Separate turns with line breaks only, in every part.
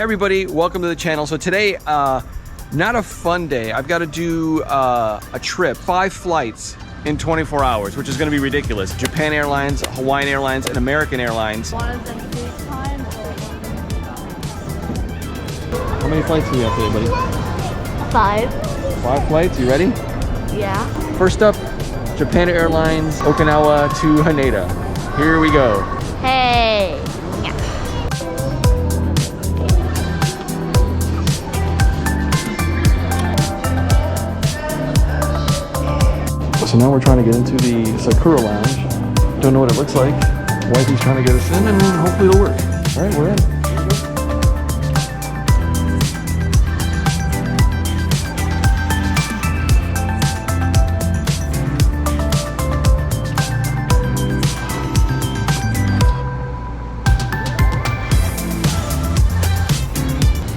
Hey everybody, welcome to the channel. So today, not a fun day. I've got to do a trip, 5 flights in 24 hours, which is going to be ridiculous. Japan Airlines, Hawaiian Airlines, and American Airlines.
One of them peak time or...
How many flights do you have today, buddy?
5.
5 flights, you ready?
Yeah.
First up, Japan Airlines, Okinawa to Haneda. Here we go.
Hey. Yeah.
So now we're trying to get into the Sakura Lounge. Don't know what it looks like. Wifey's trying to get us in and hopefully it'll work. All right, we're in.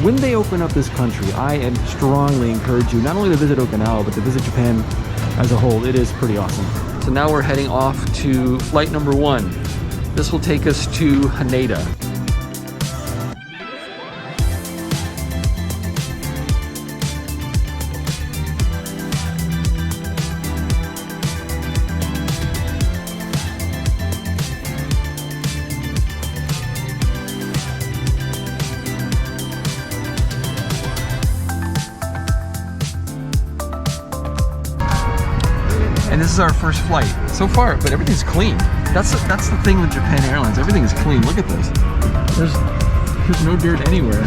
When they open up this country, I strongly encourage you not only to visit Okinawa, but to visit Japan as a whole. It is pretty awesome. So now we're heading off to flight number 1. This will take us to Haneda. And this is our first flight so far, but everything's clean. That's the thing with Japan Airlines. Everything is clean. Look at this. There's no dirt anywhere.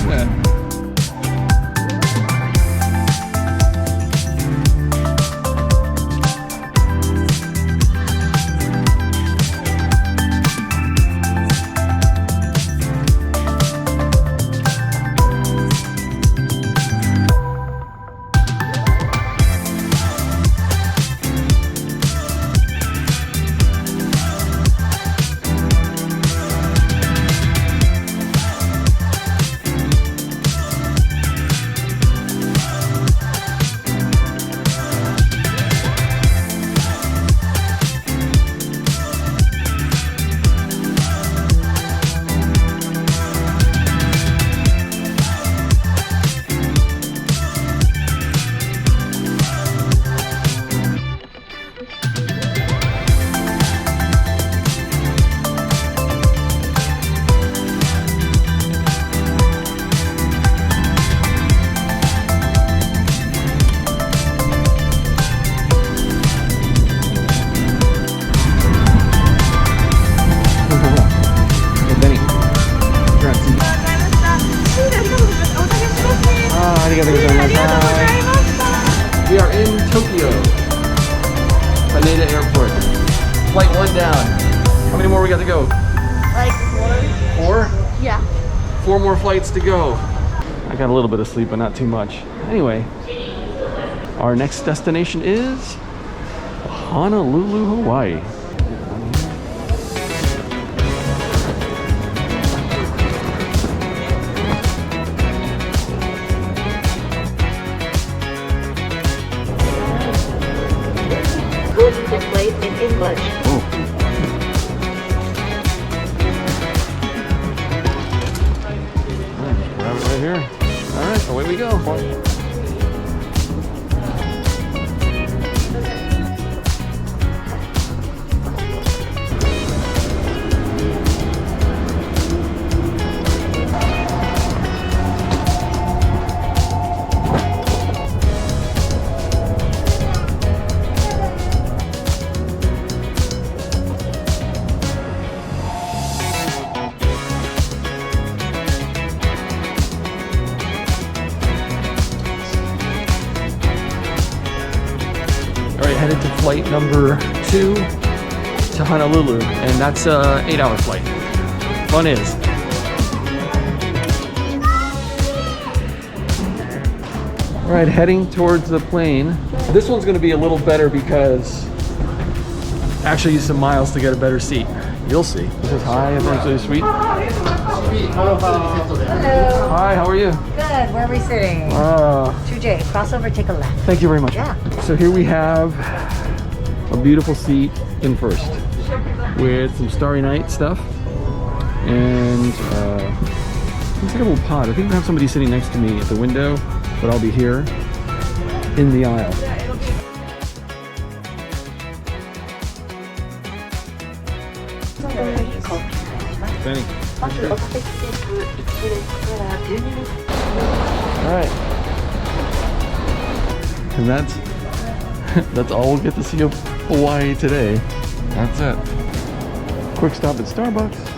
Yeah. We are in Tokyo, Haneda Airport. Flight 1 down. How many more we got to go?
Like 4?
4?
Yeah.
4 more flights to go. I got a little bit of sleep, but not too much. Anyway, our next destination is Honolulu, Hawaii.
Displayed in English.
Oh. Grab it right here. All right, away we go. Headed to flight number 2 to Honolulu, and that's a 8-hour flight. Fun is. All right, heading towards the plane. This one's going to be a little better because I actually used some miles to get a better seat. You'll see. This is hi, everyone's really sweet.
Hello.
Hi, how are you?
Good. Where are we sitting? 2J. Crossover. Take a left.
Thank you very much.
Yeah.
So here we have a beautiful seat in first with some Starry Night stuff and Looks like a little pod. I think I have somebody sitting next to me at the window, but I'll be here in the aisle. Benny. Alright. And that's all we'll get to see of Hawaii today. That's it. Quick stop at Starbucks.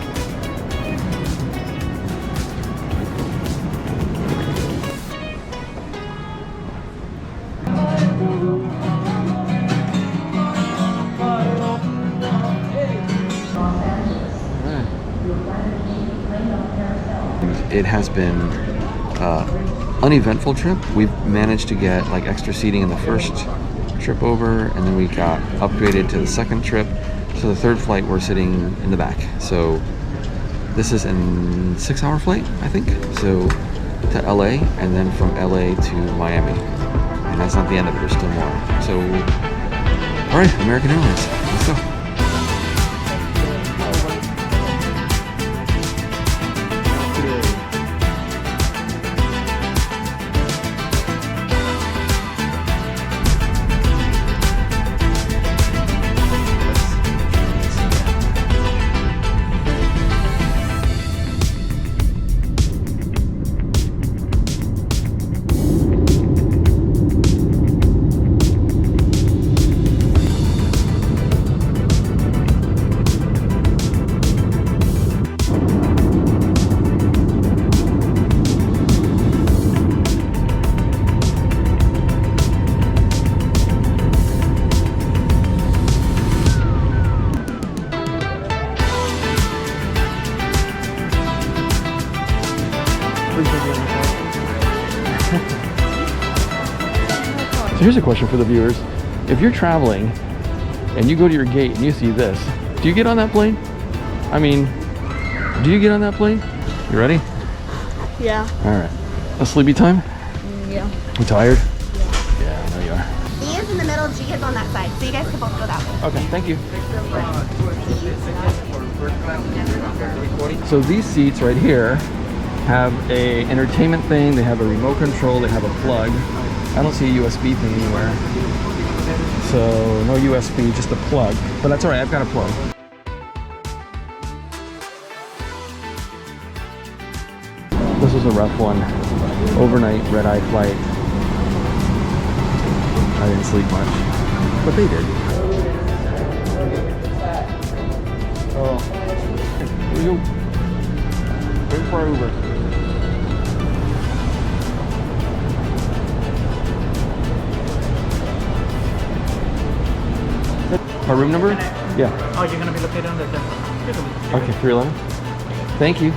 It has been uneventful trip. We've managed to get like extra seating in the first trip over, and then we got upgraded to the second trip. So the third flight we're sitting in the back. So this is an 6-hour flight, I think. So to LA, and then from LA to Miami. And that's not the end of it, there's still more. So, all right, American Airlines, let's go. So here's a question for the viewers. If you're traveling and you go to your gate and you see this, do you get on that plane? I mean, do you get on that plane? You ready?
Yeah.
All right. A sleepy time?
Yeah.
You tired? Yeah, I know you are.
E is in the middle, G is on that side. So you guys can both go that way.
Okay, thank you. So these seats right here have a entertainment thing, they have a remote control, they have a plug. I don't see a USB thing anywhere. So no USB, just a plug. But that's all right, I've got a plug. This was a rough one. Overnight red-eye flight. I didn't sleep much, but they did. Oh, here we go. Waiting for our Uber. Our room number? Yeah.
Oh, you're gonna be located on the 10th.
Okay, 311. Thank you.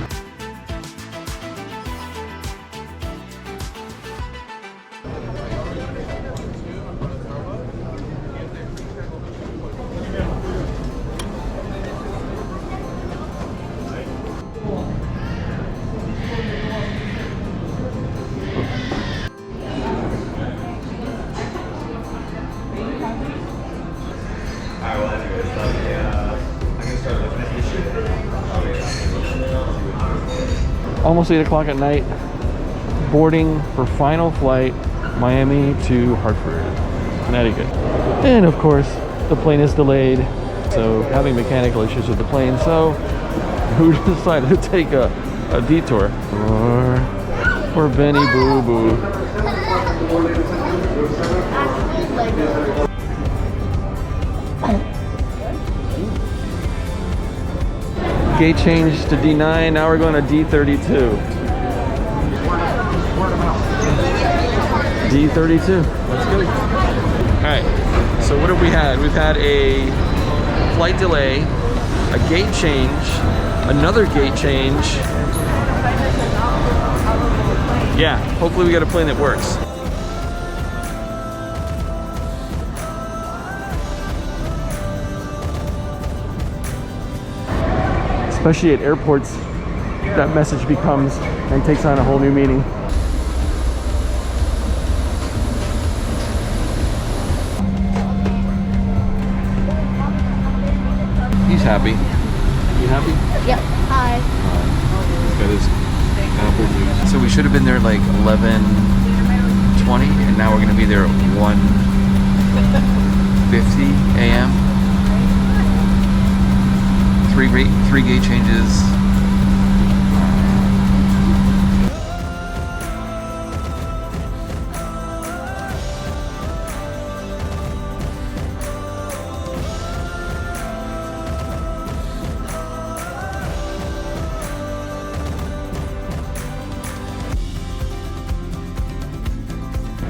Almost 8 o'clock at night, boarding for final flight, Miami to Hartford, Connecticut. And of course, the plane is delayed, so having mechanical issues with the plane, so who decided to take a detour? Or Benny Boo Boo. Gate change to D9, now we're going to D32. D32, let's go. All right, so what have we had? We've had a flight delay, a gate change, another gate change. Yeah, hopefully we get a plane that works. Especially at airports, that message becomes and takes on a whole new meaning. He's happy. You happy?
Yep. Hi.
He's got his So we should have been there like 11:20, and now we're going to be there at 1:50 a.m. Three gate changes.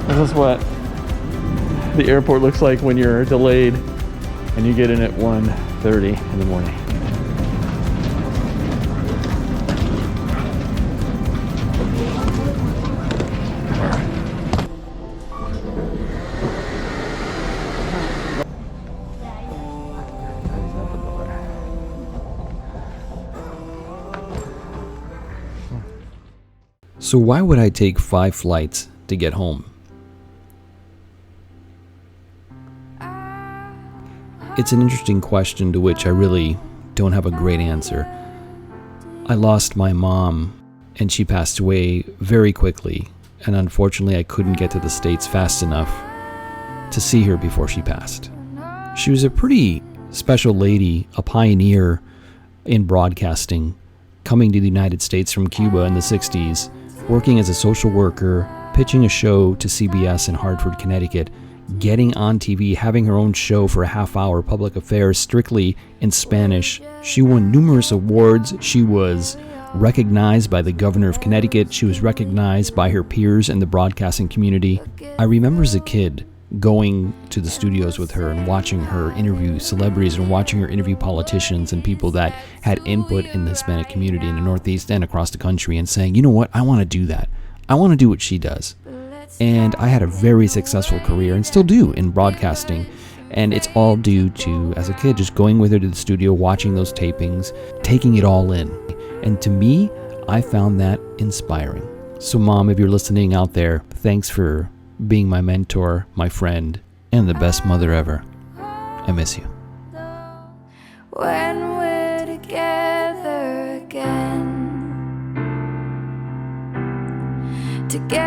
This is what the airport looks like when you're delayed and you get in at 1:30 in the morning. So why would I take 5 flights to get home? It's an interesting question to which I really don't have a great answer. I lost my mom, and she passed away very quickly, and unfortunately I couldn't get to the States fast enough to see her before she passed. She was a pretty special lady, a pioneer in broadcasting, coming to the United States from Cuba in the 60s, working as a social worker, pitching a show to CBS in Hartford, Connecticut, getting on TV, having her own show for a half-hour, public affairs, strictly in Spanish. She won numerous awards. She was recognized by the governor of Connecticut. She was recognized by her peers in the broadcasting community. I remember as a kid going to the studios with her and watching her interview celebrities and watching her interview politicians and people that had input in the Hispanic community in the Northeast and across the country, and saying, you know what, I want to do that. I want to do what she does. And I had a very successful career, and still do, in broadcasting. And it's all due to, as a kid, just going with her to the studio, watching those tapings, taking it all in. And to me, I found that inspiring. So Mom, if you're listening out there, thanks for being my mentor, my friend, and the best mother ever. I miss you.
When we're together again, together.